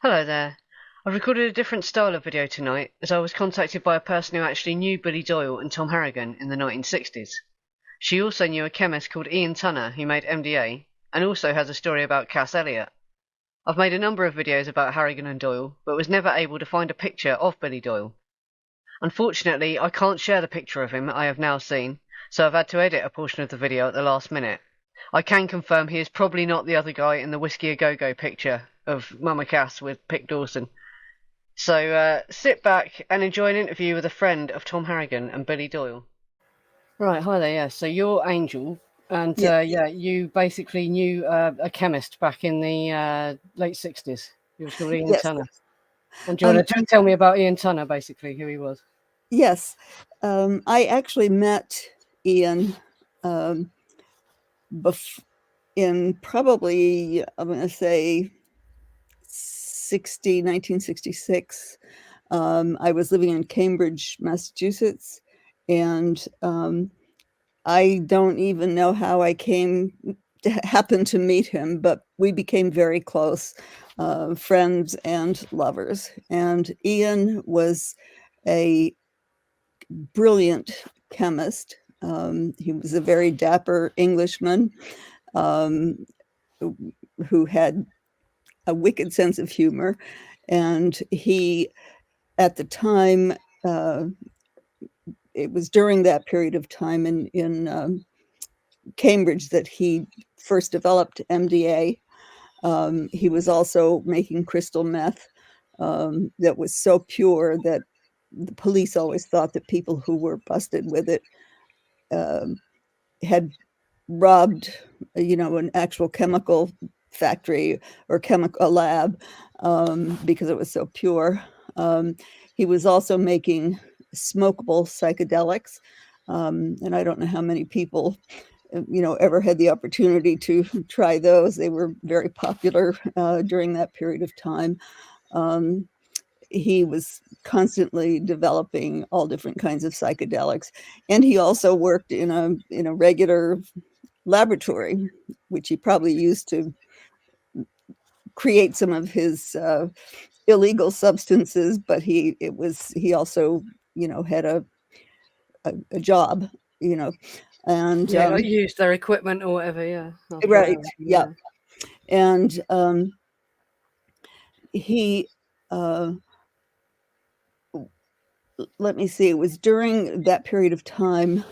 Hello there. I've recorded a different style of video tonight as I was contacted by a person who actually knew Billy Doyle and Tom Harrigan in the 1960s. She also knew a chemist called Ian Tunner who made MDA and also has a story about Cass Elliot. I've made a number of videos about Harrigan and Doyle but was never able to find a picture of Billy Doyle. Unfortunately, I can't share the picture of him I have now seen, so I've had to edit a portion of the video at the last minute. I can confirm he is probably not the other guy in the Whiskey A Go Go picture of Mama Cass with Pick Dawson. So sit back and enjoy an interview with a friend of Tom Harrigan and Billy Doyle. Right, hi there. Yeah, so you're Angel, and Yeah. you basically knew a chemist back in the late '60s. He was called Ian Yes. Tunner. And do you want to tell me about Ian Tunner, basically, who he was? Yes. I actually met Ian in probably, I'm going to say 1966. I was living in Cambridge, Massachusetts, and I don't even know how I happened to meet him, but we became very close friends and lovers. And Ian was a brilliant chemist. He was a very dapper Englishman um, who had a wicked sense of humor. And he, at the time, it was during that period of time in Cambridge that he first developed MDA. He was also making crystal meth that was so pure that the police always thought that people who were busted with it um, had robbed, an actual chemical factory or chemical lab because it was so pure. Um, he was also making smokable psychedelics, and I don't know how many people, ever had the opportunity to try those. They were very popular during that period of time. Um, he was constantly developing all different kinds of psychedelics, and he also worked in a regular laboratory, which he probably used to create some of his illegal substances. But he also had a job, you know, and Yeah, like use their equipment or whatever. Yeah, after right, hours. yeah, Yeah. and he. Uh, Let me see. It was during that period of time.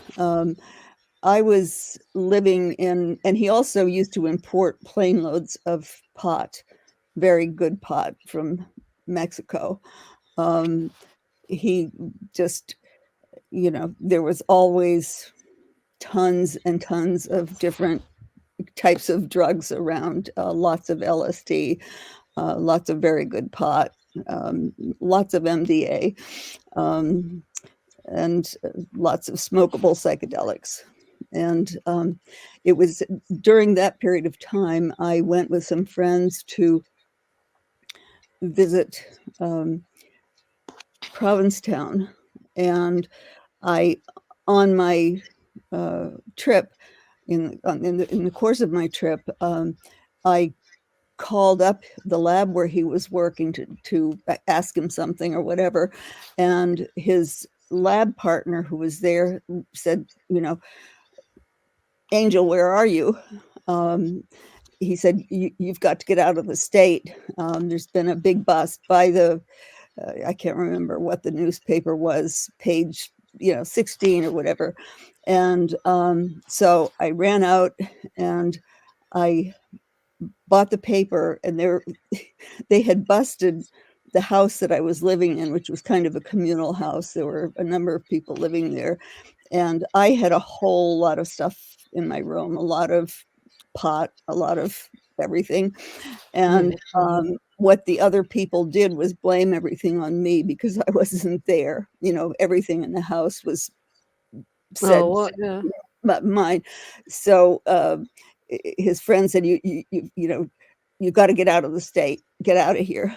I was living in, and he also used to import plane loads of pot, very good pot from Mexico. Um, he just, there was always tons and tons of different types of drugs around, lots of LSD, lots of very good pot, lots of MDA, um, and lots of smokable psychedelics. And it was during that period of time I went with some friends to visit Provincetown, and I, on my trip, in the course of my trip, I called up the lab where he was working to ask him something or whatever, and his lab partner who was there said, "Angel, where are you?" Um, he said, "You've got to get out of the state. There's been a big bust by the I can't remember what the newspaper was, page 16 or whatever." And so I ran out and I bought the paper, and they had busted the house that I was living in, which was kind of a communal house. There were a number of people living there, and I had a whole lot of stuff in my room, a lot of pot, a lot of everything. And what the other people did was blame everything on me because I wasn't there. Everything in the house was Oh, said what? Yeah. but mine. So his friend said, "You got to get out of the state, get out of here."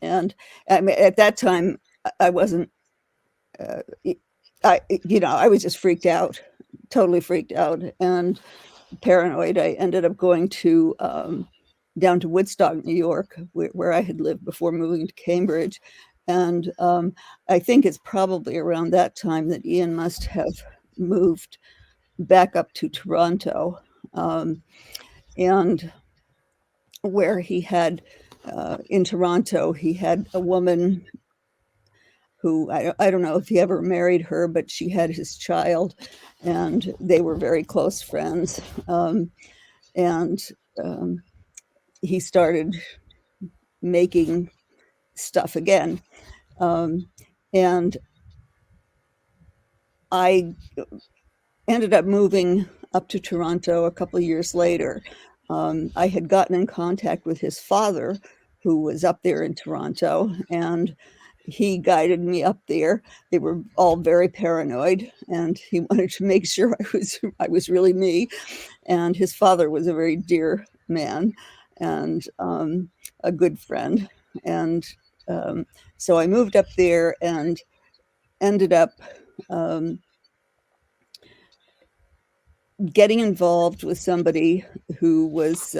And I mean, at that time, I wasn't. Uh, I was just freaked out, totally freaked out and paranoid. I ended up going to down to Woodstock, New York, where I had lived before moving to Cambridge. And I think it's probably around that time that Ian must have moved back up to Toronto, and where he had, in Toronto, he had a woman who, I don't know if he ever married her, but she had his child, and they were very close friends. And he started making stuff again. And I ended up moving up to Toronto a couple of years later. I had gotten in contact with his father, who was up there in Toronto, and he guided me up there. They were all very paranoid, and he wanted to make sure I was really me. And his father was a very dear man and a good friend. And so I moved up there and ended up getting involved with somebody who was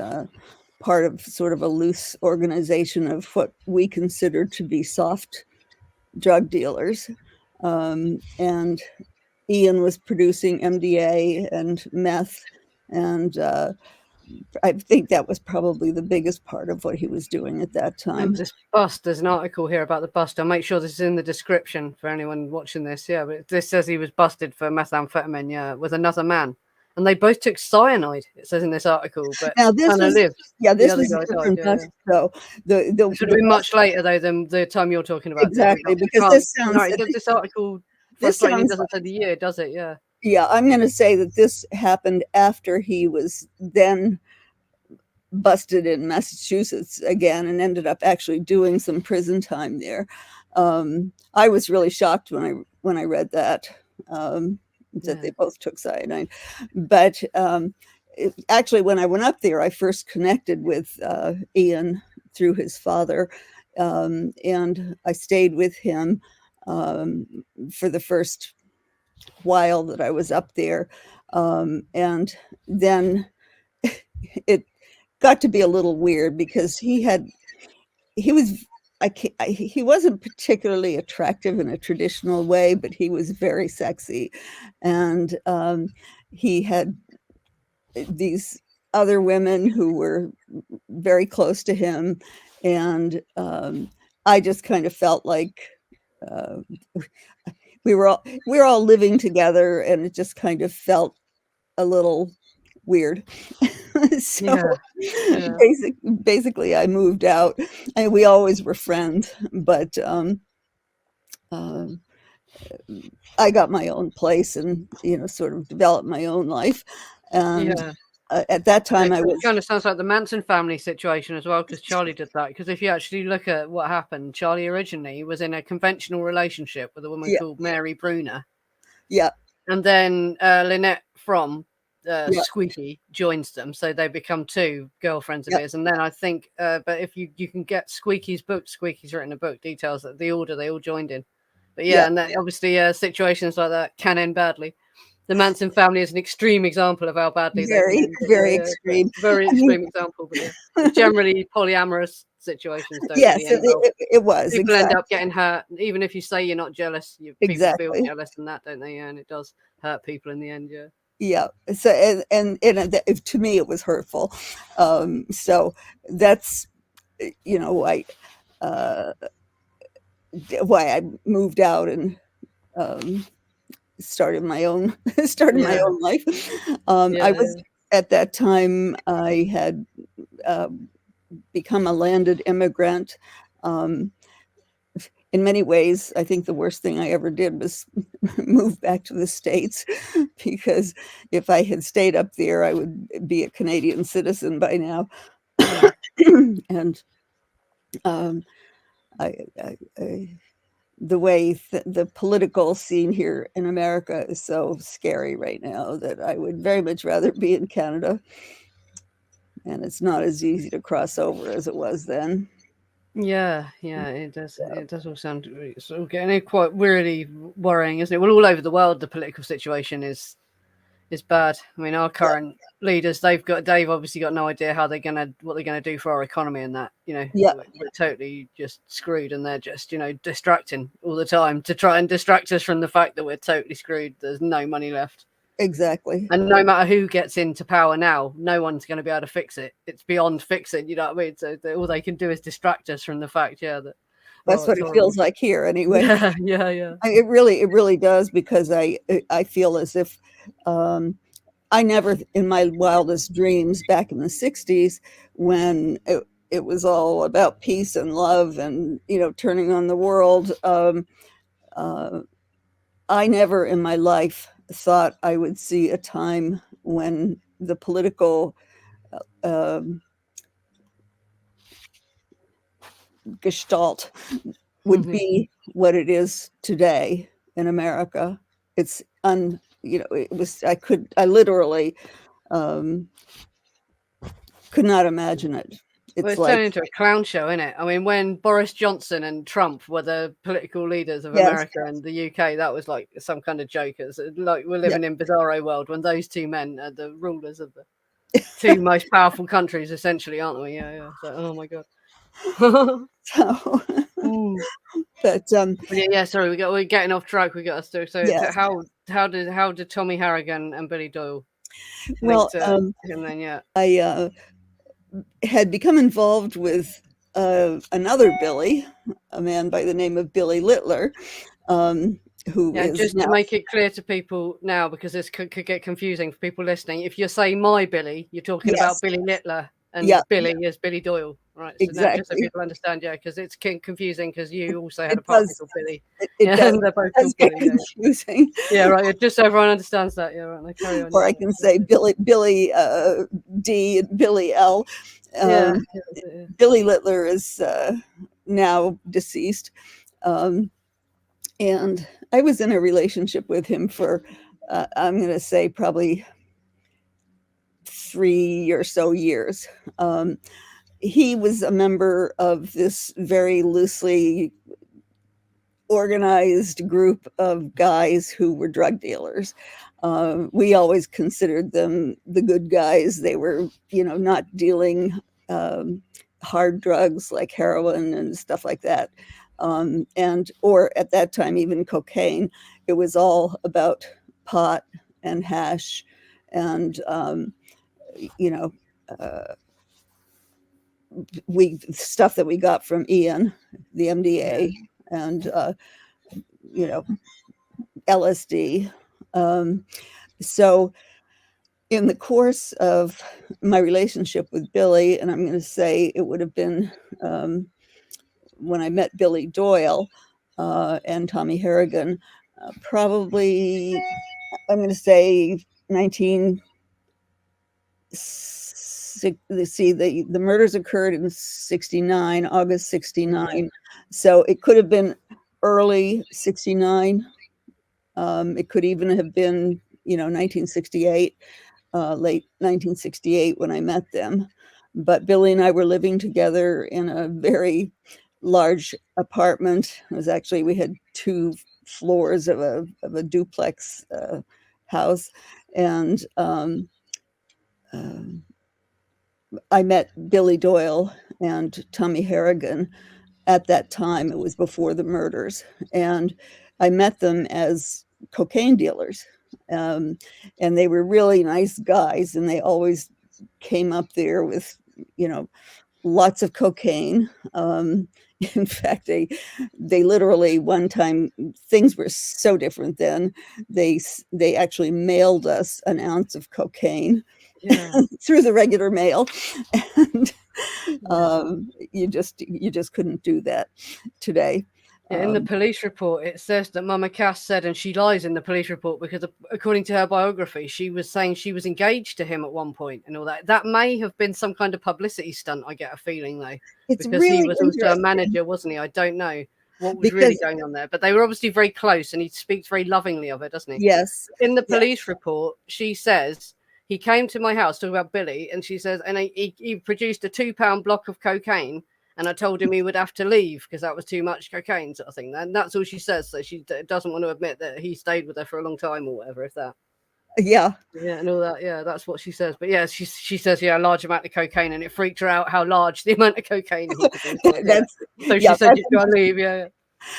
part of sort of a loose organization of what we considered to be soft drug dealers. And Ian was producing MDA and meth, and I think that was probably the biggest part of what he was doing at that time. This bust, there's an article here about the bust. I'll make sure this is in the description for anyone watching this. Yeah, but this says he was busted for methamphetamine, yeah, with another man. And they both took cyanide, it says in this article, but Now this Hannah was, lived. yeah, this The other was guy different died, bust, though. It should have been much later, though, than the time you're talking about. Exactly, because this sounds, Right, because this article frustratingly doesn't say the year, does it? Yeah. Yeah, I'm going to say that this happened after he was then busted in Massachusetts again and ended up actually doing some prison time there. I was really shocked when I read that they both took cyanide. But actually, when I went up there, I first connected with Ian through his father, and I stayed with him for the first while that I was up there, and then it got to be a little weird because he wasn't particularly attractive in a traditional way, but he was very sexy, and he had these other women who were very close to him, and I just kind of felt like uh, we were all living together, and it just kind of felt a little weird. So basically I moved out, and we always were friends, but I got my own place and sort of developed my own life. And at that time, it kind of sounds like the Manson family situation as well, because Charlie did that. Because if you actually look at what happened, Charlie originally was in a conventional relationship with a woman called Mary Bruner. Yeah. And then Lynette from Squeaky joins them, so they become two girlfriends of his. And then I think, but if you can get Squeaky's book, Squeaky's written a book, details that the order they all joined in. But and that obviously situations like that can end badly. The Manson family is an extreme example of how badly they can end. Very extreme. Very extreme example, but generally polyamorous situations don't yes, really end well. It was. People end up getting hurt. Even if you say you're not jealous, people feel jealous and that, don't they? And it does hurt people in the end, Yeah. So and to me it was hurtful. So that's why I moved out and started my own life. I was at that time, I had become a landed immigrant. In many ways, I think the worst thing I ever did was move back to the States, because if I had stayed up there, I would be a Canadian citizen by now. And the way the political scene here in America is so scary right now that I would very much rather be in Canada. And it's not as easy to cross over as it was then. Yeah, it does. It does all sound sort of getting quite really worrying, isn't it? Well, all over the world, the political situation is is bad. I mean, our current leaders, they've obviously got no idea what they're gonna do for our economy and that. Yeah, We're totally just screwed, and they're just distracting all the time to try and distract us from the fact that we're totally screwed. There's no money left. exactly. And no matter who gets into power now, no one's going to be able to fix it. It's beyond fixing, you know what I mean? So all they can do is distract us from the fact, that That's what it's it horrible. feels like here, anyway. Yeah. It really does, because I feel as if I never, in my wildest dreams back in the '60s, when it was all about peace and love and turning on the world. I never in my life thought I would see a time when the political gestalt would be what it is today in America. It's it was, I literally could not imagine it. Well, It's it's turned like, into a clown show, isn't it? I mean, when Boris Johnson and Trump were the political leaders of yes, America and the UK, that was like some kind of joke. It's like we're yeah. living in bizarro world when those two men are the rulers of the two most powerful countries, essentially, aren't we? Yeah. So, oh my god. So, but Yeah. Sorry, we're getting off track. We got us through. So, yes. how did Tommy Harrigan and Billy Doyle link Well, to him then? Yeah. I had become involved with another Billy, a man by the name of Billy Littler, who Yeah, is just to now, make it clear to people now, because this could get confusing for people listening. If you say my Billy, you're talking about yes, Billy Littler, and yeah, Billy is Billy Doyle, right? So now, just so exactly. people understand, because it's confusing, because you also had It a partner does, called Billy, it yeah, does, and they're both it does called get Billy. confusing. Yeah, right. Just so everyone understands that. Yeah, right. Now carry on. Or I can say Billy D and Billy L. Yeah. Um, Billy Littler is now deceased. Um, and I was in a relationship with him for, I'm going to say, probably 3 or so years. He was a member of this very loosely organized group of guys who were drug dealers. We always considered them the good guys. They were, not dealing hard drugs like heroin and stuff like that. Or at that time, even cocaine. It was all about pot and hash and, you know, uh, stuff that we got from Ian, the MDA, and LSD. So in the course of my relationship with Billy, and I'm going to say it would have been when I met Billy Doyle and Tommy Harrigan, probably, I'm going to say 19. Let's see, the murders occurred in '69, August '69. So it could have been early '69. It could even have been, 1968, late 1968 when I met them. But Billy and I were living together in a very large apartment. It was actually, we had 2 floors of a duplex house. And I met Billy Doyle and Tommy Harrigan at that time. It was before the murders. And I met them as cocaine dealers. And they were really nice guys. And they always came up there with, lots of cocaine. In fact, they literally, one time, things were so different then. They actually mailed us an ounce of cocaine through the regular mail, and you just couldn't do that today. Yeah, in the police report, it says that Mama Cass said, and she lies in the police report because, according to her biography, she was saying she was engaged to him at one point and all that. That may have been some kind of publicity stunt, I get a feeling, though, It's because he really was also a interesting manager, wasn't he? I don't know what was really because, going on there, but they were obviously very close, and he speaks very lovingly of it, doesn't he? yes, In the yeah, police report, she says he came to my house talking about Billy, and she says, and he produced a £2 block of cocaine, and I told him he would have to leave because that was too much cocaine, sort of thing. And that's all she says. So she doesn't want to admit that he stayed with her for a long time or whatever, if that. Yeah. Yeah, and all that. Yeah, that's what she says. But yeah, she says a large amount of cocaine, and it freaked her out how large the amount of cocaine he could do. So yeah, That's so she yeah, said that's you've got to leave. Yeah,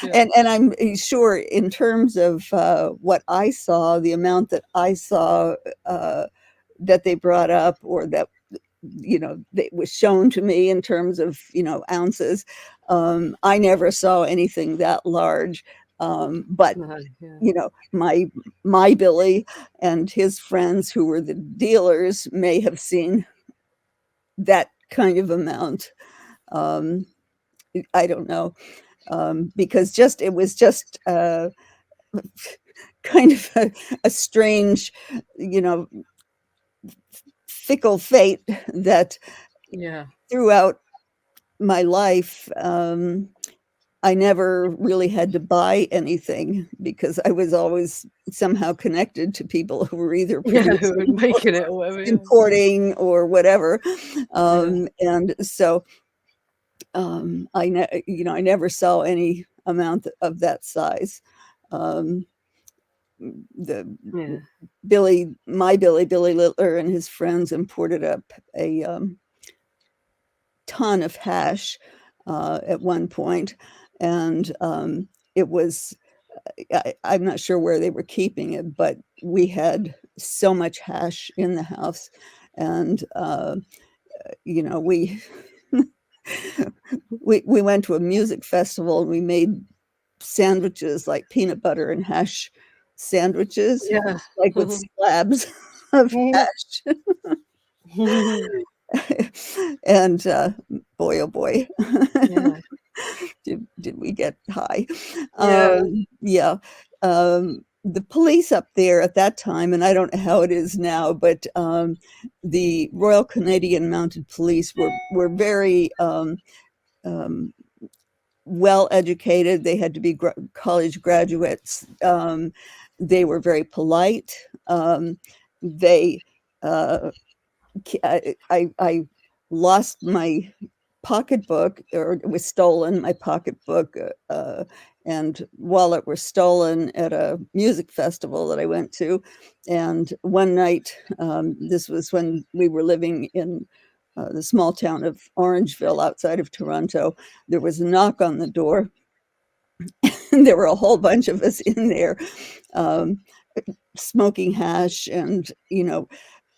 yeah, and I'm sure in terms of what I saw, the amount that I saw that they brought up, or that that was shown to me in terms of ounces. I never saw anything that large, but no, yeah, my Billy and his friends who were the dealers may have seen that kind of amount. Um, I don't know, because it was just kind of a strange, you know, fickle fate that yeah, throughout my life, I never really had to buy anything because I was always somehow connected to people who were either yeah. Who producing were or making it or whatever. Yeah, importing or whatever. yeah, And so I never saw any amount of that size. Um, the yeah, Billy Littler and his friends imported up a ton of hash at one point, and it was I'm not sure where they were keeping it, but we had so much hash in the house, and we we went to a music festival and we made sandwiches, like peanut butter and hash sandwiches, yeah. like with slabs of hash. And boy, oh boy, Yeah, did we get high? yeah, Yeah. The police up there at that time, and I don't know how it is now, but the Royal Canadian Mounted Police were very um, well educated. They had to be college graduates. They were very polite. They uh, I lost my pocketbook, or it was stolen. My pocketbook and wallet were stolen at a music festival that I went to. And one night, this was when we were living in the small town of Orangeville outside of Toronto. There was a knock on the door, and there were a whole bunch of us in there, um, smoking hash and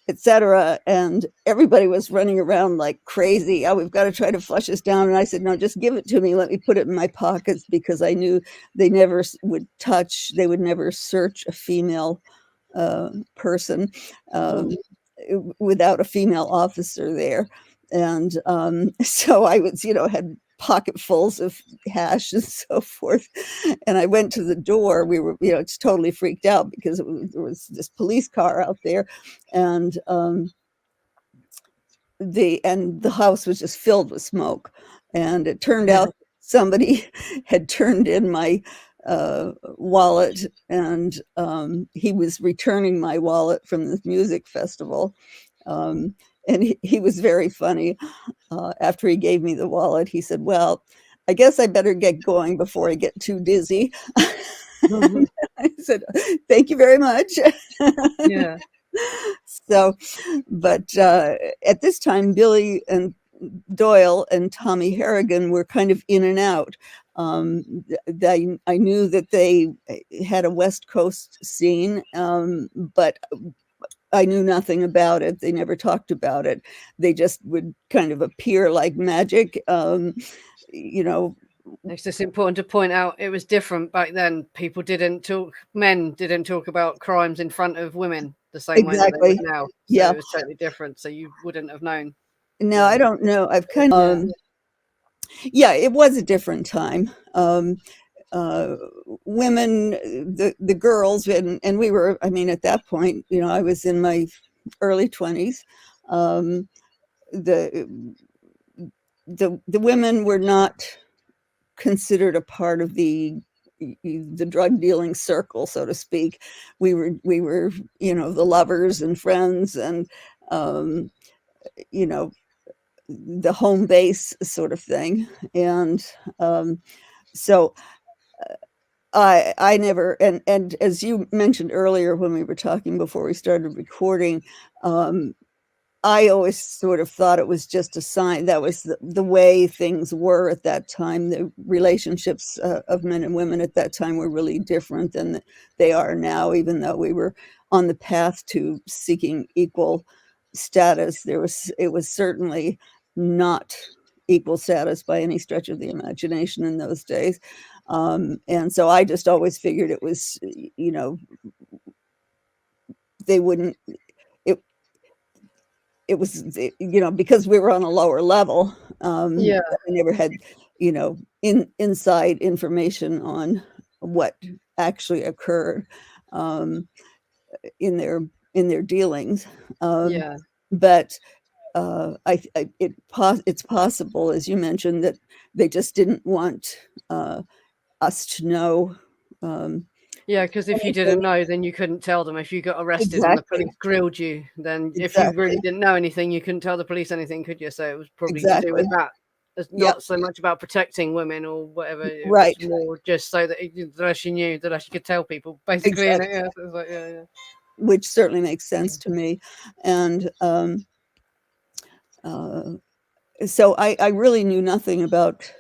etc. And everybody was running around like crazy. Oh, we've got to try to flush this down. And I said, no, just give it to me. Let me put it in my pockets, because I knew they never they would never search a female person um, without a female officer there. And so I was, had pocketfuls of hash and so forth. And I went to the door. We were, it's totally freaked out because there was this police car out there, and the house was just filled with smoke. And it turned yeah. out somebody had turned in my wallet, and he was returning my wallet from the music festival. Um, and he was very funny. After he gave me the wallet, he said, "Well, I guess I better get going before I get too dizzy." I said, "Thank you very much." Yeah, So, but at this time, Billy and Doyle and Tommy Harrigan were kind of in and out. I knew that they had a West Coast scene, but I knew nothing about it. They never talked about it. They just would kind of appear like magic. You know, it's just important to point out it was different back then. Men didn't talk about crimes in front of women the same way that they would exactly. now. So Yeah. it was totally different. So you wouldn't have known. No, Yeah, I don't know. I've kind of, yeah, yeah, it was a different time. Uh, Women, the girls, and we were, I mean, at that point, I was in my early 20s. Um, the the women were not considered a part of the drug dealing circle, so to speak. We were the lovers and friends, and um, you know the home base sort of thing. And so I never, and as you mentioned earlier when we were talking before we started recording, I always sort of thought it was just a sign. That was the way things were at that time. The relationships of men and women at that time were really different than they are now, even though we were on the path to seeking equal status. It was certainly not equal status by any stretch of the imagination in those days. And so I just always figured it was, they wouldn't, it, it was, because we were on a lower level, Yeah. I never had, inside information on what actually occurred, in their dealings. Yeah. But it's possible, as you mentioned, that they just didn't want us to know. Yeah, because if you didn't Anything. know, then you couldn't tell them. If you got arrested and the Exactly. police grilled you, then if you really Exactly. didn't know anything, you couldn't tell the police anything, could you? So it was probably to do with Exactly. that. It's Yep. not so much about protecting women or whatever. It was Right. more just so that unless you knew, that you could tell people, basically. And Exactly. yeah, so it was like, yeah, Which certainly makes sense to me. And uh, so I really knew nothing about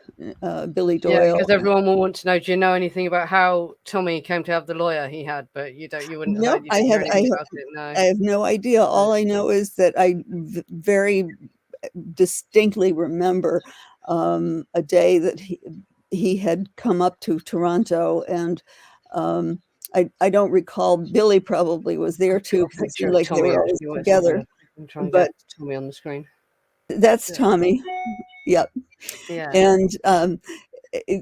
Billy yeah. Doyle. Because everyone will want to know. Do you know anything about how Tommy came to have the lawyer he had? But you don't. You wouldn't have No, heard. You didn't hear anything about it. No. I have no idea. All I know is that I very distinctly remember a day that he had come up to Toronto, and I don't recall. Billy probably was there Got too a because it picture seemed of like they Tommy were always actually. What it says together. here. I'm trying to get But Tommy on the screen. that's Yeah. Tommy. Yep. Yeah. And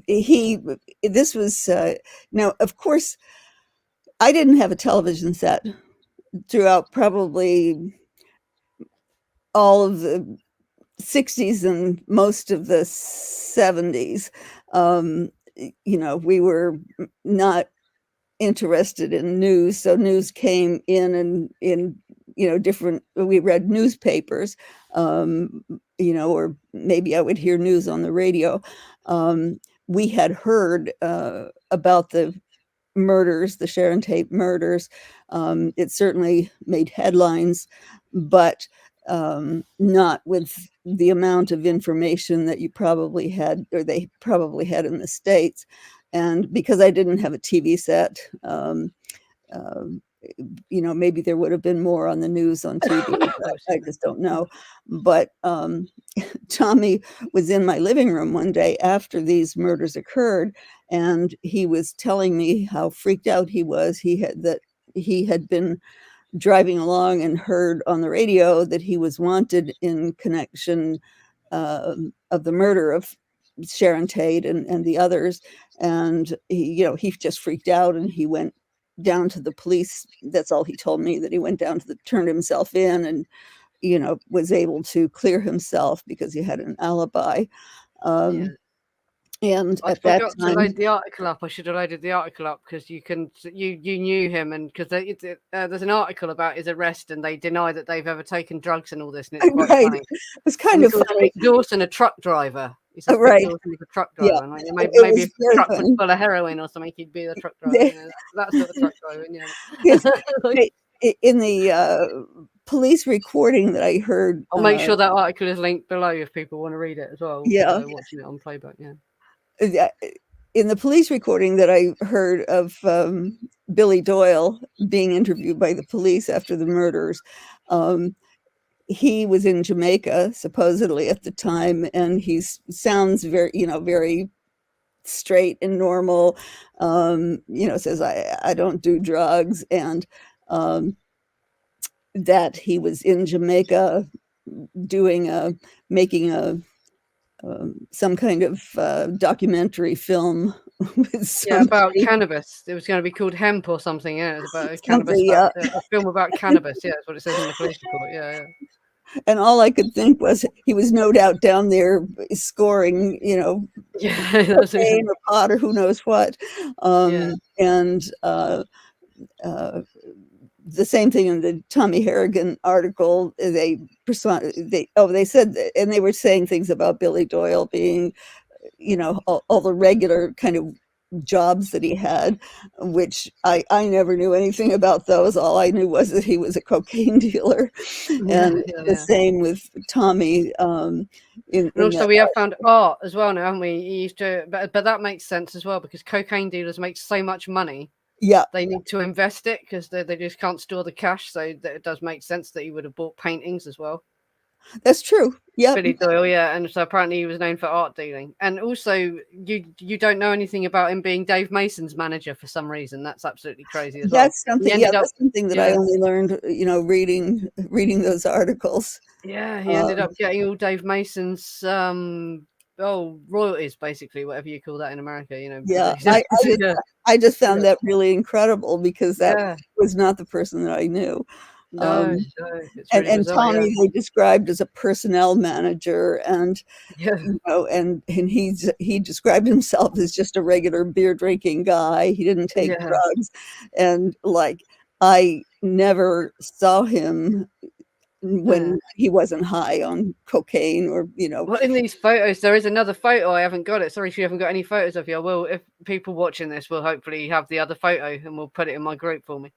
he. This was now, of course, I didn't have a television set throughout probably all of the 60s and most of the 70s. We were not interested in news, so news came in different. We read newspapers, or maybe I would hear news on the radio. We had heard about the murders, the Sharon Tate murders. It certainly made headlines, but not with the amount of information that you probably had, or they probably had in the States. And because I didn't have a TV set, um, maybe there would have been more on the news on TV. Oh, I excuse me. just don't know. But Tommy was in my living room one day after these murders occurred, and he was telling me how freaked out he was. He had been driving along and heard on the radio that he was wanted in connection of the murder of Sharon Tate and the others. And he just freaked out, and he went down to the police. That's all he told me, that he went down to turned himself in, and was able to clear himself because he had an alibi. Yeah. And I at that forgot to time, load the article up. I should have loaded the article up because you knew him, and because there's an article about his arrest, and they deny that they've ever taken drugs and all this, and it's quite right, funny. it was And kind he of calls funny. Vic Dawson a truck driver. He says Vic Right. Dawson is a truck Yeah, driver. And it maybe was if the very truck was funny. full of heroin or something, he'd be the truck driver. You know, that sort of truck driving. Yeah. Yes, Like, in the police recording that I heard, I'll make sure that article is linked below if people want to read it as well if yeah, they're watching it on playback. Yeah. uh, in the police recording that I heard of Billy Doyle being interviewed by the police after the murders, he was in Jamaica supposedly at the time, and he sounds very straight and normal. Says I don't do drugs, and that he was in Jamaica making some kind of documentary film with Yeah, about somebody. cannabis. It was going to be called Hemp or something. Yeah, it was about a cannabis, Something, about yeah. a film about cannabis. Yeah, that's what it says in the police report. Yeah, And all I could think was he was no doubt down there scoring, yeah, yeah. That's it. cocaine or pot or who knows what. Yeah, And the same thing in the Tommy Harrigan article. They said that, and they were saying things about Billy Doyle being, all the regular kind of jobs that he had, which I never knew anything about those. All I knew was that he was a cocaine dealer. Yeah, And yeah, the yeah. same with Tommy, And in also, that. we have found art as well now, haven't we? He used to, but that makes sense as well because cocaine dealers make so much money. Yeah, They need to invest it because they just can't store the cash. So that it does make sense that he would have bought paintings as well. that's true. Yep. Billy Doyle, yeah, and so apparently he was known for art dealing. And also, you don't know anything about him being Dave Mason's manager for some reason. That's absolutely crazy as well. That's He something, yeah, ended up, that's something that I yeah, only learned, reading those articles. yeah, he ended Um, up getting all Dave Mason's royalties, basically, whatever you call that in America. yeah, Yeah, I just yeah, found that really incredible because that yeah. was not the person that I knew. No, Um, no, it's and really bizarre. Yeah, Tommy they described as a personnel manager, and yeah, he described himself as just a regular beer drinking guy. He didn't take yeah. drugs, and like I never saw him Yeah. when he wasn't high on cocaine or Well, in these photos, there is another photo. I haven't got it. Sorry if you haven't got any photos of you. Well, if people watching this will hopefully have the other photo and we'll put it in my group for me.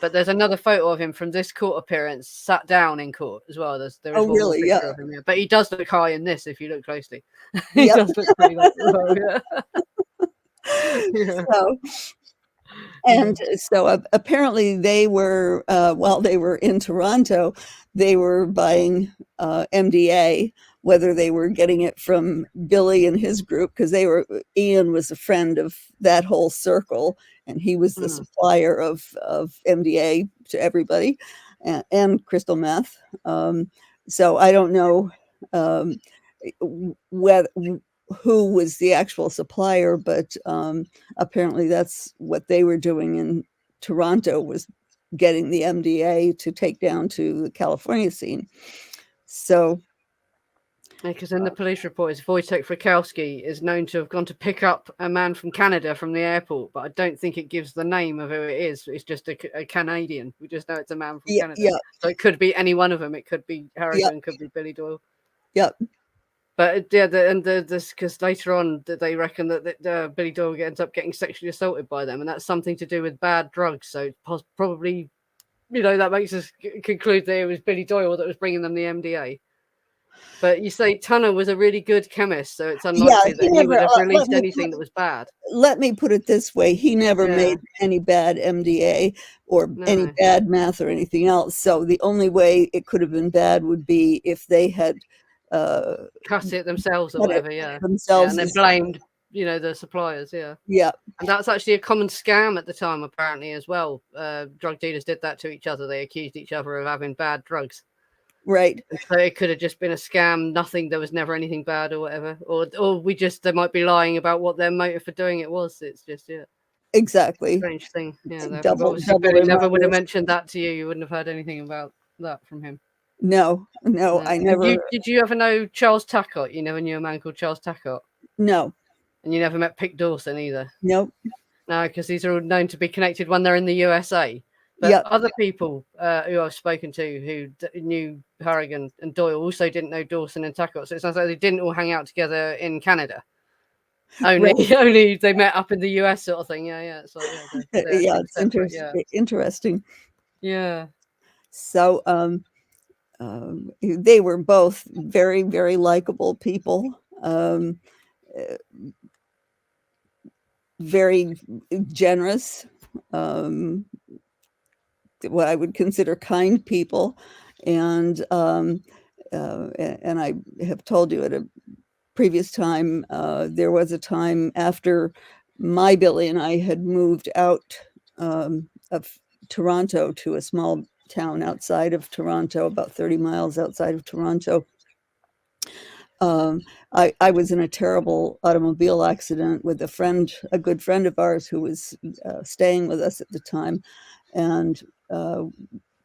But there's another photo of him from this court appearance, sat down in court as well. There is Oh, one more really? Yeah. picture of him here, but he does look high in this if you look closely. He Yep. does look pretty like well, yeah, yeah, So yeah. And so apparently they were, while they were in Toronto, they were buying MDA, whether they were getting it from Billy and his group, because Ian was a friend of that whole circle, and he was the Mm. supplier of MDA to everybody, and crystal meth. So I don't know um, whether who was the actual supplier, but apparently that's what they were doing in Toronto, was getting the MDA to take down to the California scene. So Because in the police report, it's Wojtek Frykowski is known to have gone to pick up a man from Canada from the airport, but I don't think it gives the name of who it is. It's just a Canadian. We just know it's a man from yeah, Canada. yeah, So it could be any one of them. It could be yeah, Harrigan, could be Billy Doyle. yeah, But yeah, this because later on they reckon that Billy Doyle ends up getting sexually assaulted by them, and that's something to do with bad drugs. So probably, that makes us conclude that it was Billy Doyle that was bringing them the MDA. But you say Tunner was a really good chemist, so it's yeah. unlikely He that he never would have released anything that was bad. let me put it this way: he never Yeah, made any bad MDA or any no, bad math or anything else. So the only way it could have been bad would be if they had uh, cut it themselves or cut it whatever. Yeah, yeah, and themselves. then blamed the suppliers. Yeah. Yeah, And that's actually a common scam at the time, apparently, as well. Drug dealers did that to each other. They accused each other of having bad drugs. right. And so it could have just been a scam, nothing, there was never anything bad or whatever. Or they might be lying about what their motive for doing it was. It's just, yeah, Exactly. strange thing. Yeah, obviously Double Billy their never would have motives. mentioned that to you. You wouldn't have heard anything about that from him. No, no, No. I And never. did you ever know Charles Tackott? You never knew a man called Charles Tackott? No, And you never met Pick Dawson either? nope. No, because these are all known to be connected when they're in the USA. But Yep. other people who I've spoken to who knew Harrigan and Doyle also didn't know Dawson and Tackott. So it sounds like they didn't all hang out together in Canada. Only, Right. only they met up in the US, sort of thing. Yeah, yeah. It's like they're Yeah, actually it's separate. Yeah, interesting. yeah. So, they were both very, very likable people. Uh, very generous. Um, what I would consider kind people, and I have told you at a previous time, there was a time after my Billy and I had moved out of Toronto to a small town outside of Toronto, about 30 miles outside of Toronto. Um, I was in a terrible automobile accident with a good friend of ours who was staying with us at the time, and uh,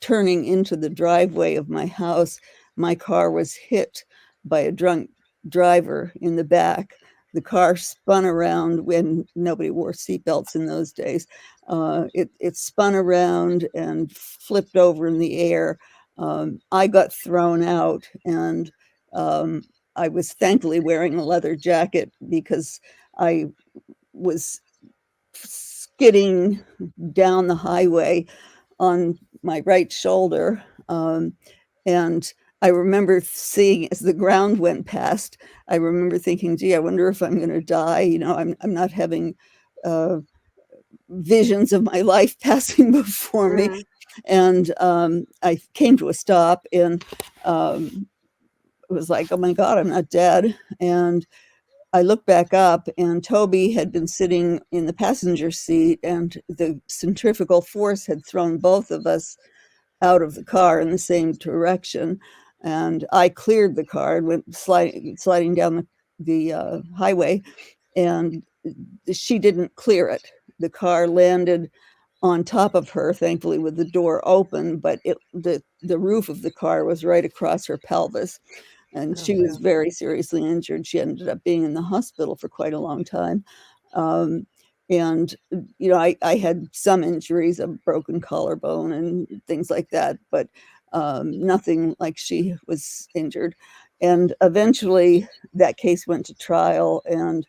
turning into the driveway of my house, my car was hit by a drunk driver in the back. The car spun around when nobody wore seatbelts in those days. It spun around and flipped over in the air. I got thrown out, and I was thankfully wearing a leather jacket because I was skidding down the highway on my right shoulder. And I remember seeing as the ground went past, I remember thinking, gee, I wonder if I'm going to die. You know, I'm not having visions of my life passing before me. Mm. And I came to a stop, and it was like, oh my God, I'm not dead. And I looked back up, and Toby had been sitting in the passenger seat, and the centrifugal force had thrown both of us out of the car in the same direction. And I cleared the car and went sliding down the highway, and she didn't clear it. The car landed on top of her, thankfully, with the door open, but the roof of the car was right across her pelvis, and Oh, she was yeah. very seriously injured. She ended up being in the hospital for quite a long time. Um, and you know, I had some injuries, a broken collarbone and things like that, but nothing like she was injured. And eventually, that case went to trial, and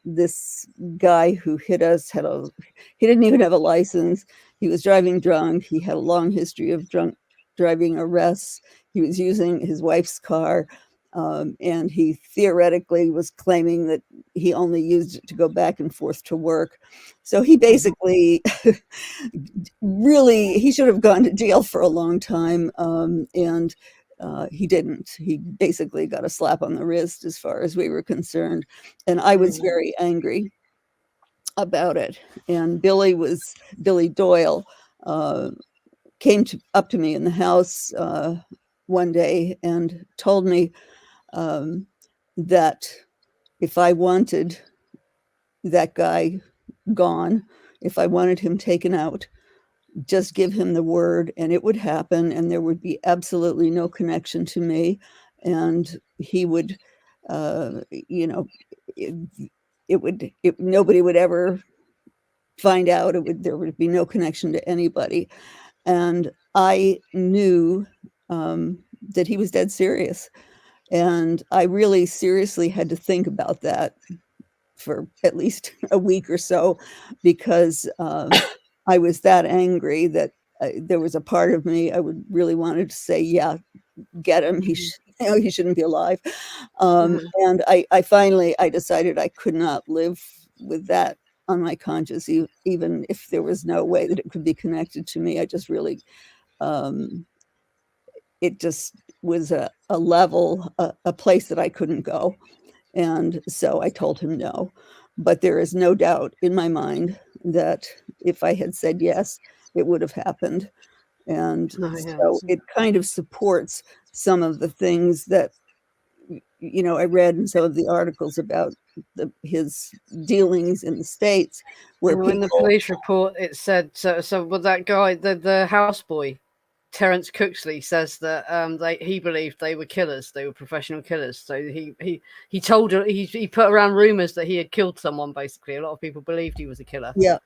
this guy who hit us he didn't even have a license. He was driving drunk. He had a long history of drunk driving arrests. He was using his wife's car, and he theoretically was claiming that he only used it to go back and forth to work. So he basically really, he should have gone to jail for a long time, and he didn't. He basically got a slap on the wrist as far as we were concerned, and I was Mm. very angry about it. And Billy Doyle uh, came up to me in the house one day and told me that if I wanted that guy gone, if I wanted him taken out, just give him the word and it would happen, and there would be absolutely no connection to me, and he would you know it, nobody would ever find out. There would be no connection to anybody. And I knew that he was dead serious, and I really seriously had to think about that for at least a week or so, because I was that angry that there was a part of me I would really wanted to say, "Yeah, get him. Mhm. He shouldn't be alive." Mhm. And I finally I decided I could not live with that on my conscience, even if there was no way that it could be connected to me. I just really um, it just was a level, a place that I couldn't go. And so I told him no. But there is no doubt in my mind that if I had said yes, it would have happened. And Oh, yeah. so it kind of supports some of the things that, I read in some of the articles about his dealings in the States, where And when the people, police report, it said so. Well, that guy, the houseboy, Terence Cooksley, says that he believed they were killers. They were professional killers. So he told he put around rumors that he had killed someone. Basically, a lot of people believed he was a killer, yeah,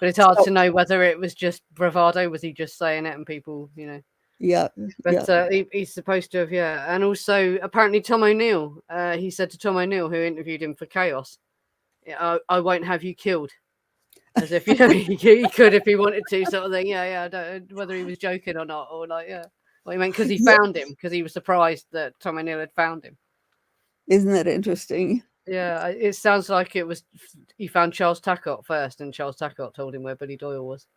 but it's hard so, to know whether it was just bravado. Was he just saying it and people, yeah, yeah, But he's supposed to have, yeah. And also, apparently, Tom O'Neill, he said to Tom O'Neill, who interviewed him for Chaos, "Yeah, I won't have you killed." As if, he could if he wanted to, sort of thing. Yeah, yeah. I don't, whether he was joking or not, or like, yeah. What he meant, because he yeah. found him, because he was surprised that Tom O'Neill had found him. Isn't that interesting? Yeah, it sounds like it was, he found Charles Tackott first, and Charles Tackott told him where Billy Doyle was.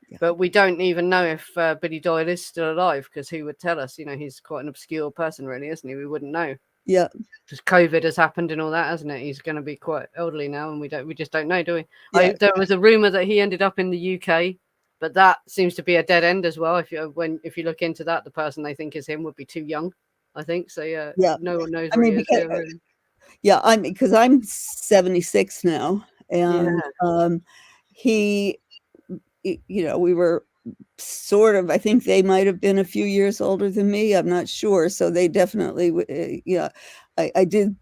Yeah, But we don't even know if Billy Doyle is still alive, because who would tell us? He's quite an obscure person, really, isn't he? We wouldn't know. yeah, Because COVID has happened and all that, hasn't it? He's going to be quite elderly now, and we just don't know, do we? yeah, There was a rumor that he ended up in the UK, but that seems to be a dead end as well. If you look into that, the person they think is him would be too young, I think. So yeah, yeah. no one knows I where he mean, is. because Yeah, really. yeah, because I'm 76 now, Yeah, and he, we were sort of. I think they might have been a few years older than me. I'm not sure. So they definitely, yeah. I did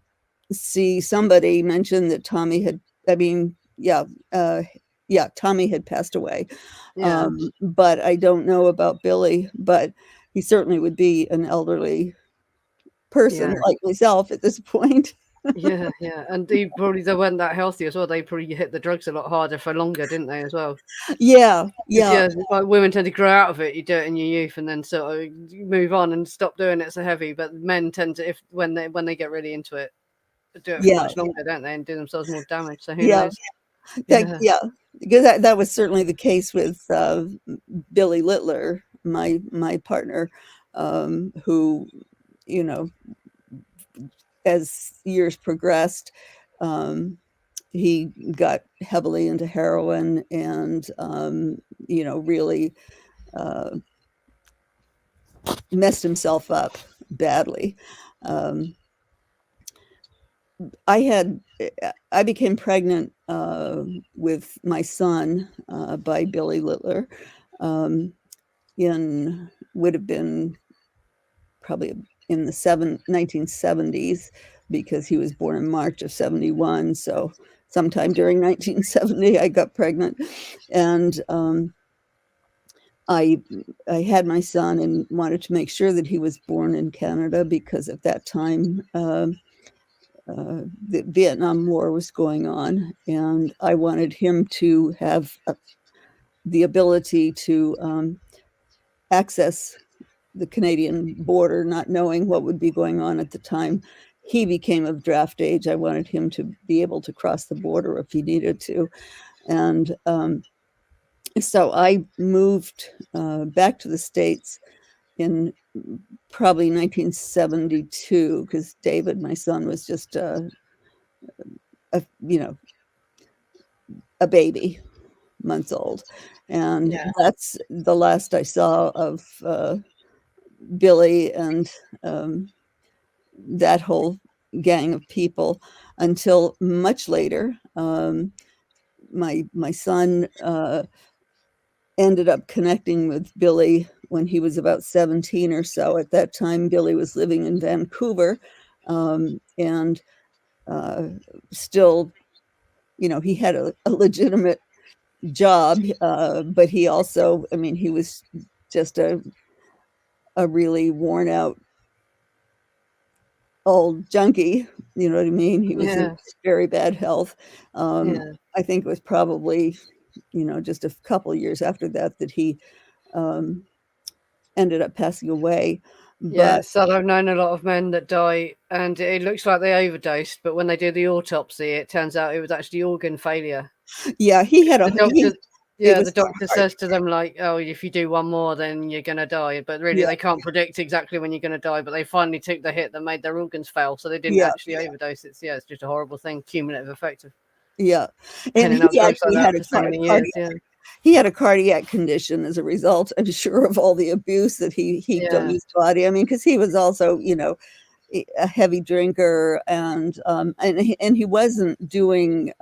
see somebody mention that Tommy had. I mean, yeah, Tommy had passed away, yeah, but I don't know about Billy. But he certainly would be an elderly person yeah. like myself at this point. Yeah, yeah, and they weren't that healthy as well. They probably hit the drugs a lot harder for longer, didn't they, as well? Yeah, 'Cause, yeah, yeah, like women tend to grow out of it. You do it in your youth and then sort of you move on and stop doing it so heavy. But men tend to, if when they get really into it, do it for yeah, much longer, don't they, and do themselves more damage. So who yeah. knows? Yeah, Yeah, because that was certainly the case with Billy Littler, my partner, who, you know, as years progressed, um, he got heavily into heroin and, really uh, messed himself up badly. Um, I became pregnant with my son by Billy Littler. Um, in would have been probably in the 1970s because he was born in March of 71. So sometime during 1970, I got pregnant, and I I had my son and wanted to make sure that he was born in Canada because at that time the Vietnam War was going on, and I wanted him to have the ability to access the Canadian border, not knowing what would be going on at the time he became of draft age. I wanted him to be able to cross the border if he needed to. And so I moved back to the States in probably 1972 because David, my son, was just a a baby, months old, and yeah, that's the last I saw of Billy and that whole gang of people until much later. My son ended up connecting with Billy when he was about 17 or so. At that time, Billy was living in Vancouver, and uh, still, he had a legitimate job, but he also, I mean, he was just a really worn out old junkie, you know what I mean? He was in yeah, very bad health. yeah. I think it was probably, just a couple years after that that he um, ended up passing away. Yeah, But so I've known a lot of men that die, and it looks like they overdosed, but when they do the autopsy, it turns out it was actually organ failure. yeah, he had The a he. doctor It yeah, was the doctor hard. says to them like, "Oh, if you do one more, then you're gonna die." But really, Yeah, they can't predict exactly when you're gonna die. But they finally took the hit that made their organs fail, so they didn't yeah, actually overdose. It's just a horrible thing, cumulative effect of yeah, and penning out he drugs like actually had that a for so many years. cardiac. Yeah, He had a cardiac condition as a result, I'm sure, of all the abuse that he heaped on yeah, his body. I mean, because he was also, a heavy drinker, and he wasn't doing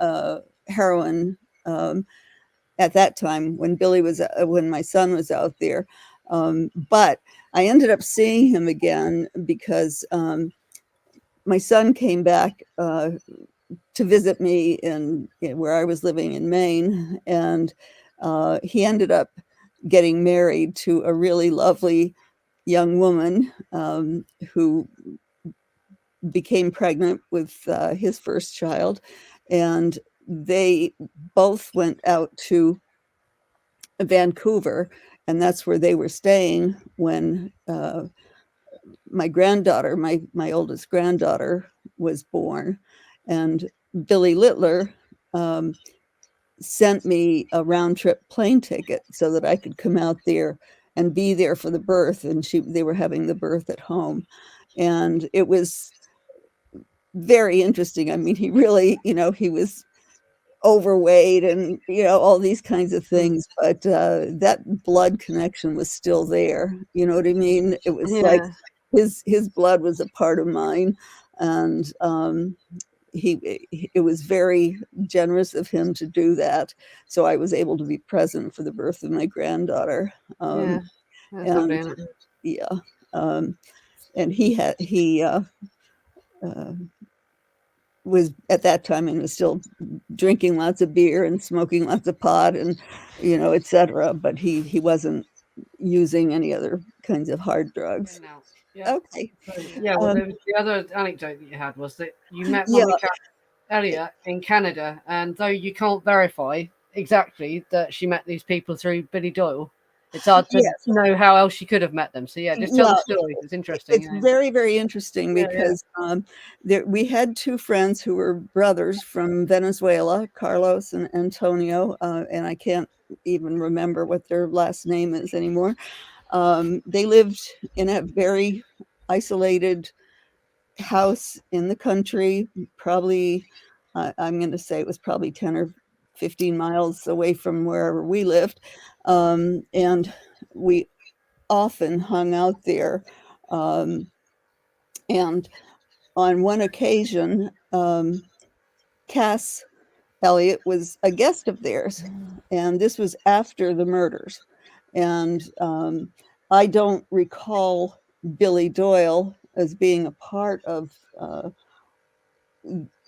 heroin at that time when my son was out there. But I ended up seeing him again because my son came back to visit me in where I was living in Maine, and he ended up getting married to a really lovely young woman who became pregnant with his first child, and they both went out to Vancouver, and that's where they were staying when my granddaughter, my oldest granddaughter, was born, and Billy Littler um, sent me a round trip plane ticket so that I could come out there and be there for the birth. And they were having the birth at home, and it was very interesting. I mean, he really, he was overweight and all these kinds of mm, things, but that blood connection was still there. You know what I mean? It was like yeah, his blood was a part of mine, and it was very generous of him to do that. So I was able to be present for the birth of my granddaughter, yeah. That's lovely, and isn't it? yeah, um, and he was at that time and was still drinking lots of beer and smoking lots of pot and etc. But he wasn't using any other kinds of hard In drugs. and out. Yeah. Okay. So, yeah, well, Um, there was the other anecdote that you had was that you met yeah, Monica Elliott in Canada, and though you can't verify exactly that she met these people through Billy Doyle, it's hard to yes, know how else she could have met them. So yeah, just tell yeah. the story. It's interesting. It's Yeah, very, very interesting yeah, yeah. because we had two friends who were brothers from Venezuela, Carlos and Antonio, and I can't even remember what their last name is anymore. They lived in a very isolated house in the country, probably, I'm going to say it was probably 10 or 15 miles away from wherever we lived. And we often hung out there. Um, and on one occasion, Cass Elliot was a guest of theirs, and this was after the murders. And I don't recall Billy Doyle as being a part of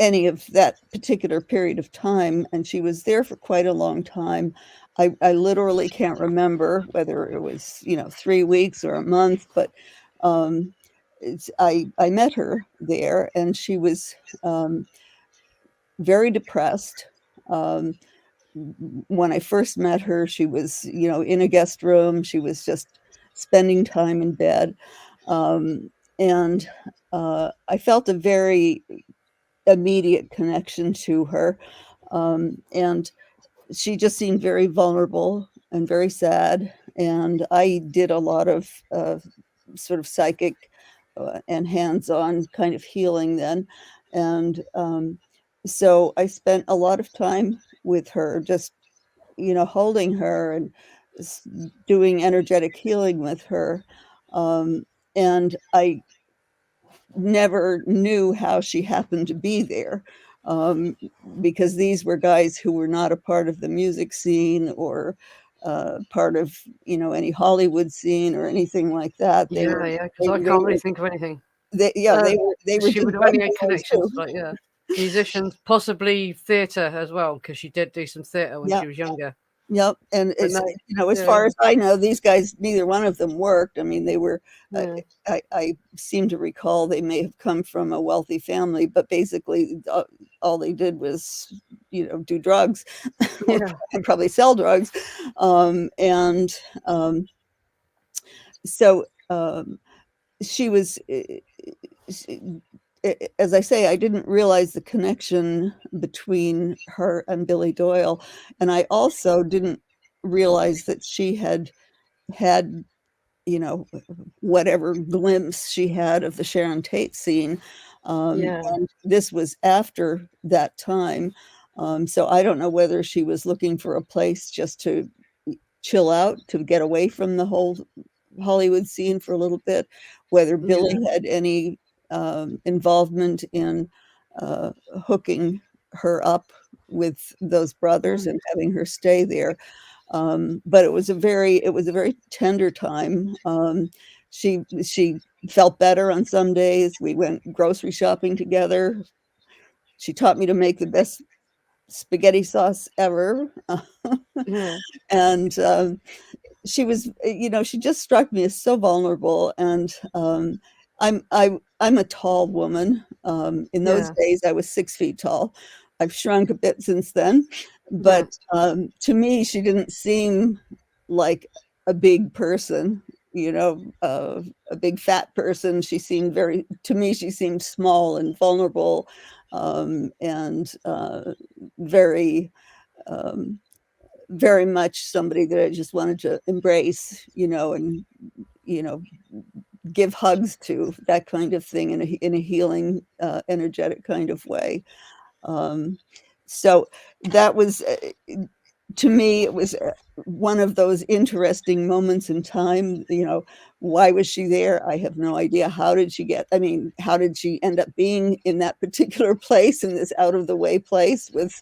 any of that particular period of time, and she was there for quite a long time. I literally can't remember whether it was 3 weeks or a month, but um, I met her there, and she was very depressed. Um, when I first met her, she was in a guest room. She was just spending time in bed, and I felt a very immediate connection to her. And she just seemed very vulnerable and very sad. And I did a lot of sort of psychic and hands on kind of healing then. And so I spent a lot of time with her, just, holding her and s- doing energetic healing with her. And I never knew how she happened to be there, um, because these were guys who were not a part of the music scene or part of any Hollywood scene or anything like that. They were Yeah, yeah, because they, I they can't really were think of anything. yeah, Um, they were she just would have drug only had dealers connections, too. like yeah, musicians, possibly theatre as well, because she did do some theatre when Yeah. she was younger. Yep, and But it's no, as yeah, far as I know, these guys, neither one of them worked. I mean, they were, uh, yeah, I seem to recall they may have come from a wealthy family, but basically, all they did was, do drugs or yeah, and probably sell drugs. And so she was, as I say, I didn't realize the connection between her and Billy Doyle. And I also didn't realize that she had, you know, whatever glimpse she had of the Sharon Tate scene. yeah, And this was after that time. So I don't know whether she was looking for a place just to chill out, to get away from the whole Hollywood scene for a little bit, whether Billy yeah, had any involvement in uh, hooking her up with those brothers mm, and having her stay there. But it was a very tender time. She felt better on some days. We went grocery shopping together. She taught me to make the best spaghetti sauce ever. yeah, And she just struck me as so vulnerable. And I'm a tall woman. In those yeah, days I was 6 feet tall. I've shrunk a bit since then, yeah, but to me she didn't seem like a big person, a big fat person. To me she seemed small and vulnerable, and very um, very much somebody that I just wanted to embrace, and you know, give hugs to, that kind of thing, in a healing, energetic kind of way. Um, so that was, to me, it was one of those interesting moments in time. Why was she there? I have no idea. I mean, how did she end up being in that particular place, in this out of the way place with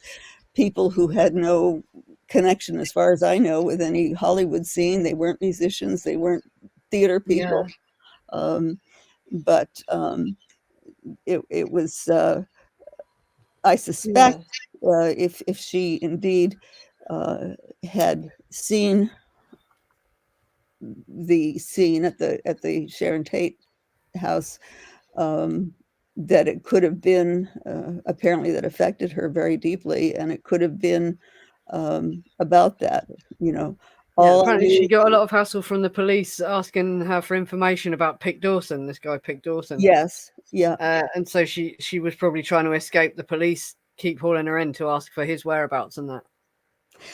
people who had no connection, as far as I know, with any Hollywood scene? They weren't musicians, they weren't theater yeah, people. Um, but it was, I suspect, yeah, if she indeed uh, had seen the scene at the Sharon Tate house, that it could have been, apparently that affected her very deeply, and it could have been about that, you know. Yeah, All I apparently she knew, got a lot of hassle from the police asking her for information about Pick Dawson, this guy Pick Dawson. yes, yeah, And so she was probably trying to escape the police, keep hauling her in to ask for his whereabouts and that.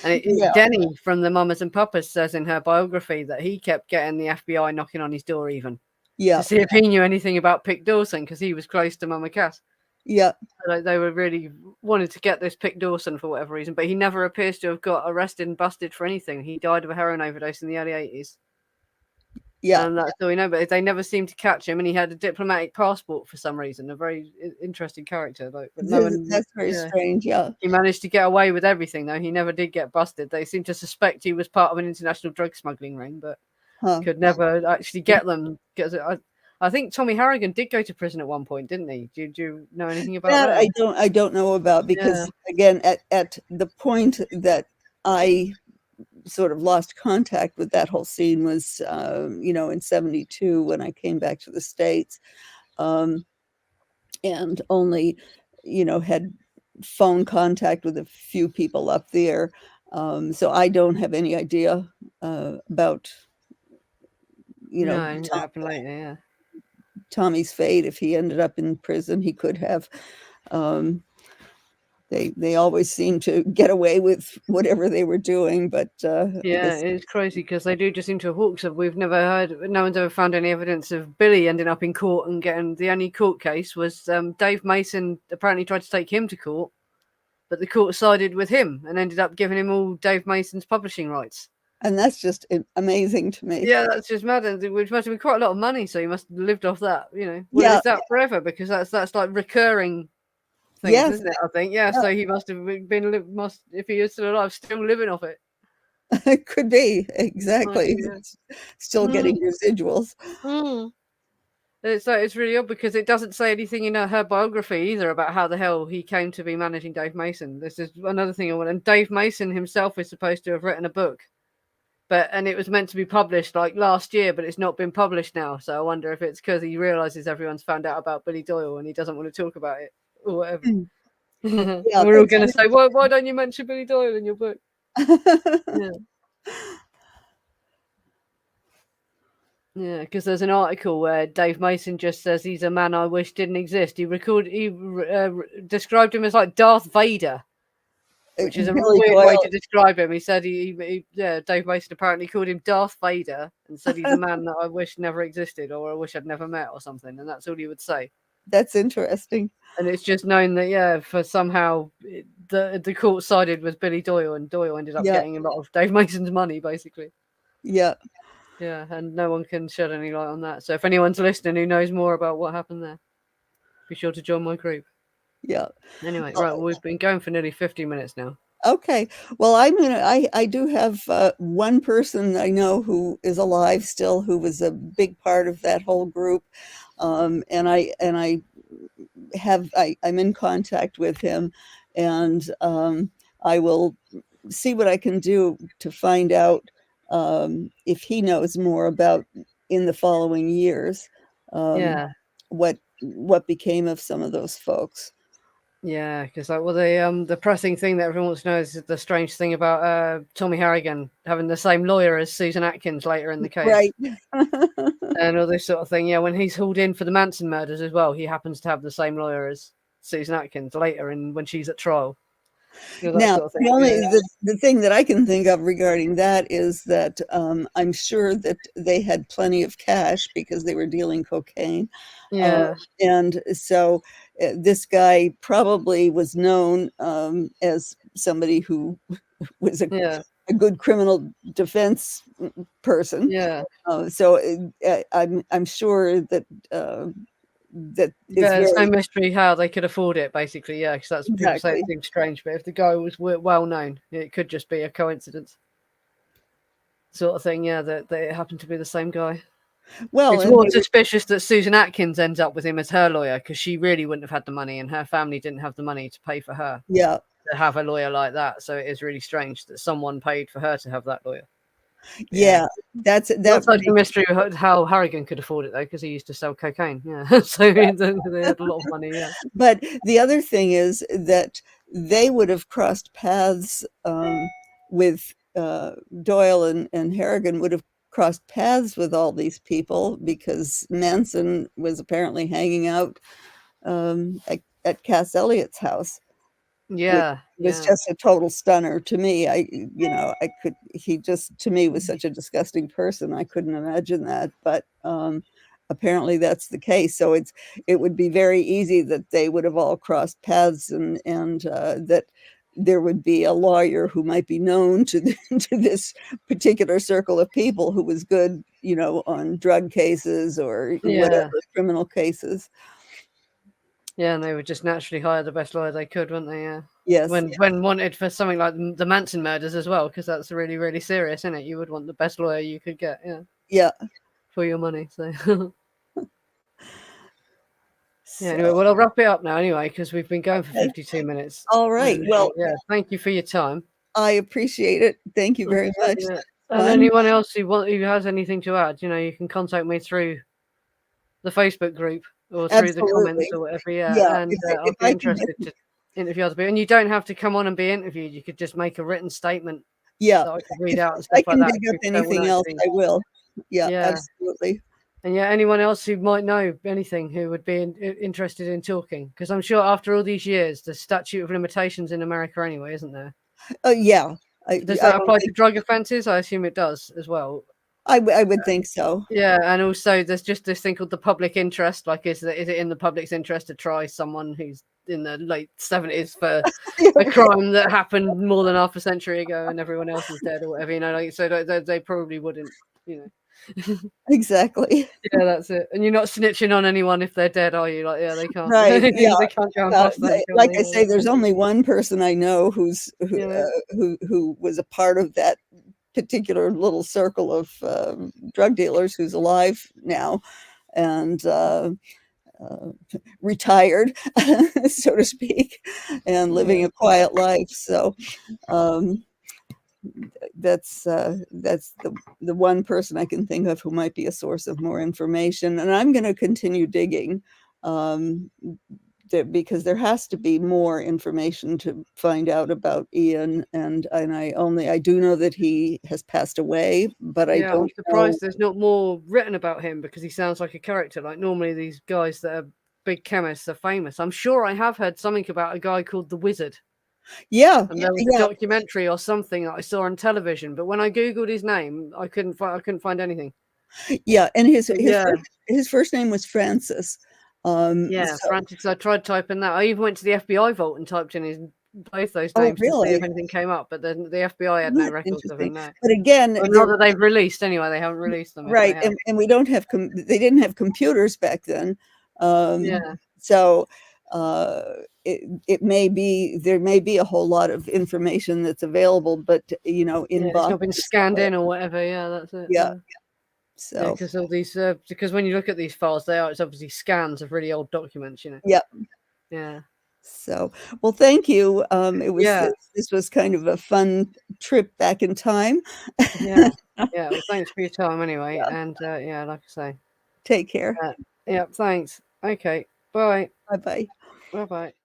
And yeah, Denny from the Mamas and Papas says in her biography that he kept getting the FBI knocking on his door even to yeah, see if he knew anything about Pick Dawson because he was close to Mama Cass. yeah. Like they were really wanted to get this Pick Dawson for whatever reason, but he never appears to have got arrested and busted for anything. He died of a heroin overdose in the early 80s. Yeah, That's all we know, but they never seemed to catch him, and he had a diplomatic passport for some reason. A very interesting character, like, but no one, that's very yeah, strange. Yeah, he managed to get away with everything, though. He never did get busted. They seem to suspect he was part of an international drug smuggling ring, but huh. could never actually get them. Because I think Tommy Harrigan did go to prison at one point, didn't he? Do you know anything about That that? I don't know about, Yeah, because again, at the point that I sort of lost contact with that whole scene was, you know, in 72 when I came back to the States, um, and only, you know, had phone contact with a few people up there. So I don't have any idea about, you know, no, it happened later. Yeah. Tommy's fate. If he ended up in prison, he could have. Um, they always seem to get away with whatever they were doing, but I Yeah, guess. it's crazy because they do just seem to have hawks of. We've never heard, no one's ever found any evidence of Billy ending up in court and getting the only court case was Dave Mason apparently tried to take him to court, but the court sided with him and ended up giving him all Dave Mason's publishing rights. And that's just amazing to me. Yeah, that's just mad. Which must have been quite a lot of money, so you must have lived off that, you know. Well, Yeah, is that forever? Because that's like recurring things, yes, isn't it? I think. Yeah, so he must have been must if he is still alive, still living off it. it could be Like, exactly. yeah. Still getting residuals. Mm. It's really odd because it doesn't say anything in her biography either about how the hell he came to be managing Dave Mason. This is another thing I want. And Dave Mason himself is supposed to have written a book, and it was meant to be published like last year, but it's not been published now. So I wonder if it's because he realizes everyone's found out about Billy Doyle and he doesn't want to talk about it or whatever. Mm. And Yeah, we're all that's going to say, why don't you mention Billy Doyle in your book? Yeah. Yeah, because there's an article where Dave Mason just says he's a man I wish didn't exist. He described him as like Darth Vader, which is a Billy weird way to Doyle. describe him. He said yeah, Dave Mason apparently called him Darth Vader and said he's a man that I wish never existed or I wish I'd never met or something, and that's all he would say. That's interesting. And it's just known that for somehow the court sided with Billy Doyle, and Doyle ended up Yeah, getting a lot of Dave Mason's money basically. yeah, Yeah, and no one can shed any light on that. So if anyone's listening who knows more about what happened there, be sure to join my group. yeah. Anyway, right, well, we've been going for nearly 50 minutes now. Okay. Well, I do have one person I know who is alive still, who was a big part of that whole group. I'm in contact with him, and I will see what I can do to find out if he knows more about in the following years, Yeah, what became of some of those folks. yeah, because like, well, the pressing thing that everyone wants to know is the strange thing about Tommy Harrigan having the same lawyer as Susan Atkins later in the case, Right. and all this sort of thing. Yeah, when he's hauled in for the Manson murders as well, he happens to have the same lawyer as Susan Atkins later, and when she's at trial, that Now, sort of thing. the only Yeah, the thing that I can think of regarding that is that I'm sure that they had plenty of cash because they were dealing cocaine, uh, yeah, and so this guy probably was known as somebody who was yeah, a good criminal defense person. yeah. So I'm sure that that is Yeah, it's no very mystery how they could afford it, basically. Yeah, because that's people say it exactly. seems strange, but if the guy was well known, it could just be a coincidence, sort of thing. Yeah, that it happened to be the same guy. Well, It's and more they were suspicious that Susan Atkins ends up with him as her lawyer because she really wouldn't have had the money, and her family didn't have the money to pay for her yeah. to have a lawyer like that. So it is really strange that someone paid for her to have that lawyer. Yeah, that Not would such a be mystery how Harrigan could afford it though, because he used to sell cocaine. Yeah, so they had a lot of money. Yeah, but the other thing is that they would have crossed paths with Doyle and Harrigan would have crossed paths with all these people because Manson was apparently hanging out at Cass Elliott's house, which yeah, was yeah, just a total stunner to me. He just, to me, was such a disgusting person. I couldn't imagine that, but apparently that's the case. So it would be very easy that they would have all crossed paths and that there would be a lawyer who might be known to to this particular circle of people who was good, on drug cases or whatever yeah. criminal cases. Yeah, and they would just naturally hire the best lawyer they could, wouldn't they? Yeah. Yes. When wanted for something like the Manson murders as well, because that's really, really serious, isn't it? You would want the best lawyer you could get, yeah, Yeah. for your money. So yeah. Anyway, So, well, I'll wrap it up now anyway, because we've been going for okay. 52 minutes. All right. And Well, yeah, thank you for your time. I appreciate it. Thank you very much. Yeah. That's And fun. anyone else who has anything to add, you can contact me through the Facebook group or through the comments Absolutely. or whatever. Yeah, Yeah. and If I'll be I can get, interested to interview other people. And you don't have to come on and be interviewed. You could just make a written statement yeah, that I could read if out and I stuff like can that. dig up People don't want to anything else, actually, I will. Yeah, yeah. absolutely. And yeah, anyone else who might know anything who would be interested in talking, because I'm sure after all these years, the statute of limitations in America anyway, isn't there? Oh, yeah. Does I that don't apply to think drug offences? I assume it does as well. I would think so. Yeah, and also there's just this thing called the public interest. Like, is it in the public's interest to try someone who's in the late 70s for a Okay, crime that happened more than half a century ago and everyone else is dead or whatever? Like so they probably wouldn't. You know. exactly. Yeah, that's it. And you're not snitching on anyone if they're dead, are you? Like, yeah, they can't. Right, yeah. They can't go and bust them, can Like they? I say, there's only one person I know Yeah, who was a part of that particular little circle of drug dealers who's alive now and uh, retired, so to speak, and living yeah, a quiet life. So um, that's the one person I can think of who might be a source of more information. And I'm going to continue digging. Um, because there has to be more information to find out about Ian, and I do know that he has passed away, but I yeah. I'm don't know. surprised there's not more written about him because he sounds like a character. Like normally these guys that are big chemists are famous. I'm sure I have heard something about a guy called the Wizard, Yeah, and there was a yeah, documentary or something that I saw on television. But when I googled his name, I couldn't find anything. yeah. And But yeah, his first name was Francis. yeah, So, Francis. I tried typing that. I even went to the FBI vault and typed in both those oh, names to see if really? anything came up, but then the FBI had no That's records of interesting. him now. But again, Well, not there that they've released anyway. They haven't released them if they right, have. and we don't have they didn't have computers back then. Yeah, So uh, it may be there may be a whole lot of information that's available, but yeah, in it's not been boxes scanned somewhere. in or whatever. Yeah, that's it. Yeah. Yeah, yeah, So because all these because when you look at these files, it's obviously scans of really old documents. yeah. Yeah, So well, thank you. yeah, This was kind of a fun trip back in time. yeah, yeah. Well, thanks for your time anyway, and yeah, like I say, Take care. yeah, thanks. Okay, bye, Bye bye. bye, bye.